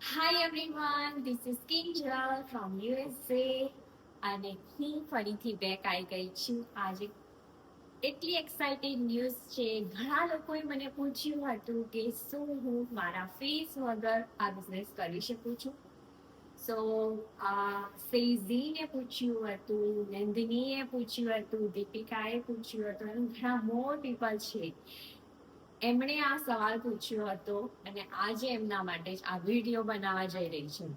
Hi everyone, this is Kinjal from USA અને હું ફરીથી બેક આવી ગઈ છું. આજે એટલી એક્સાઇટેડ ન્યૂઝ છે. ઘણા લોકોએ મને પૂછ્યું હતું કે શું હું મારા ફીસ વગર આ બિઝનેસ કરી શકું છું. સો સેઝીને પૂછ્યું હતું, નંદિનીએ પૂછ્યું હતું, દીપિકાએ પૂછ્યું હતું અને ઘણા મોર પીપલ છે એમણે આ સવાલ પૂછ્યો હતો અને આજે એમના માટે જ આ વિડીયો બનાવવા જઈ રહી છું.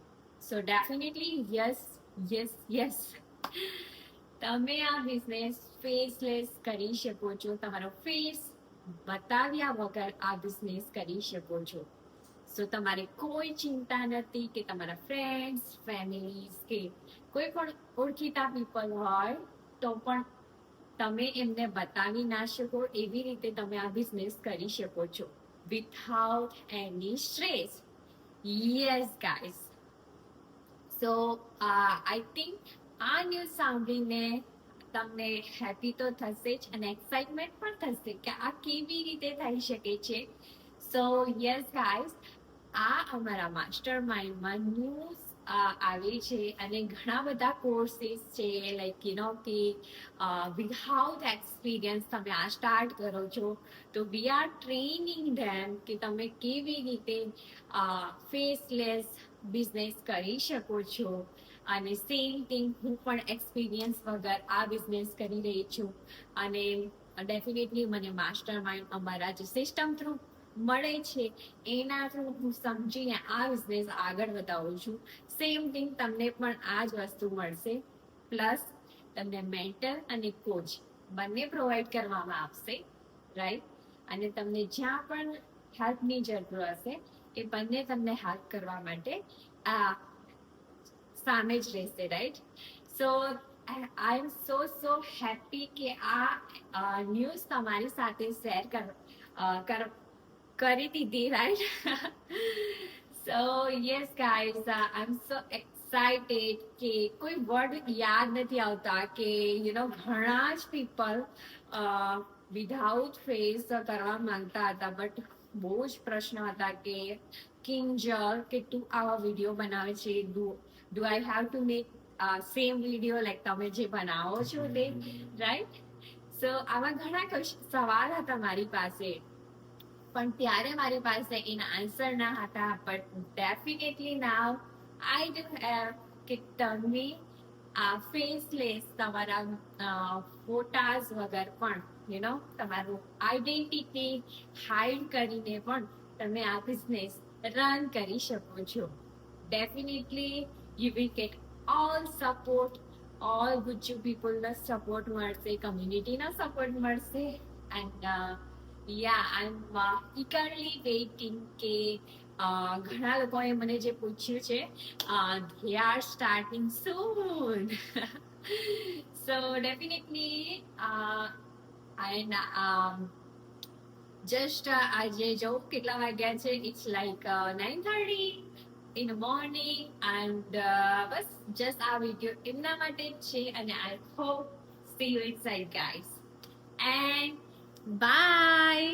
સો ડેફિનેટલી યસ યસ યસ, તમે આ બિઝનેસ ફેસલેસ કરી શકો છો. તમારો ફેસ બતાવ્યા વગર આ બિઝનેસ કરી શકો છો. સો તમારે કોઈ ચિંતા નથી કે તમારા ફ્રેન્ડ્સ, ફેમિલીઝ કે કોઈ પણ ઓળખીતા પીપલ હોય તો પણ તમે એમને બતાવી ના શકો એવી રીતે તમે આ બિઝનેસ કરી શકો છો without any stress. Yes guys. So I think આ ન્યૂઝ સાંભળીને તમને હેપી તો થશે જ અને એક્સાઇટમેન્ટ પણ થશે કે આ કેવી રીતે થઈ શકે છે. સો યસ ગાઈઝ, આ અમારા માસ્ટર માઇન્ડમાં ન્યૂઝ આવે છે અને ઘણા બધા કોર્સીસ છે લાઈક કે વિથઆઉટ એક્સપિરિયન્સ તમે આ સ્ટાર્ટ કરો છો તો વી આર ટ્રેનિંગ ધેમ કે તમે કેવી રીતે ફેસલેસ બિઝનેસ કરી શકો છો. અને સેમ થિંગ હું પણ એક્સપિરિયન્સ વગર આ બિઝનેસ કરી રહી છું અને ડેફિનેટલી મને માસ્ટર માઇન્ડ અમારા જે સિસ્ટમ થ્રુ મળે છે એના થ્રુ હું સમજીને આ બિઝનેસ આગળ વધાવું છું. સેમ થિંગ તમને પણ આ જ વસ્તુ મળશે. પ્લસ તમને મેન્ટર અને કોચ બંને પ્રોવાઈડ કરવામાં આવશે, રાઈટ? અને તમને જ્યાં પણ હેલ્પની જરૂર હશે એ બંને તમને હેલ્પ કરવા માટે આ સામે જ રહેશે, રાઈટ? સો આઈ એમ સો હેપી કે આ ન્યૂઝ તમારી સાથે શેર કરી દીધી, રાઈટ? સો યસ ગાઈઝ, આઈ એમ સો એક્સાઇટેડ કે કોઈ વર્ડ યાદ નથી આવતા કે ઘણા જ પીપલ વિધાઉટ ફેસ કરવા માંગતા હતા બટ બહુ જ પ્રશ્ન હતા કે કિંજલ કે તું આવા વિડીયો બનાવે છે, do I have to make same video like તમે જે બનાવો છો તે, રાઈટ? સો આવા ઘણા સવાલ હતા મારી પાસે પણ ત્યારે મારી પાસે એના આન્સર ના હતા. But definitely now I do have કે તમે આ ફેસલેસ તમારા ફોટાઝ વગર પણ તમારું આઈડેન્ટિટી હાઈડ કરીને પણ તમે આ બિઝનેસ રન કરી શકો છો. Definitely you will get all support, all Gujju પીપલનો સપોર્ટ મળશે, કમ્યુનિટીનો સપોર્ટ મળશે and I am eagerly waiting કે ઘણા લોકોએ મને જે પૂછ્યું છે they are starting soon. So definitely and just આજે જો કેટલા વાગ્યા છે, it's like 9:30 in the morning and બસ જસ્ટ આ વિડીયો એમના માટે જ છે અને I hope see you inside guys and bye.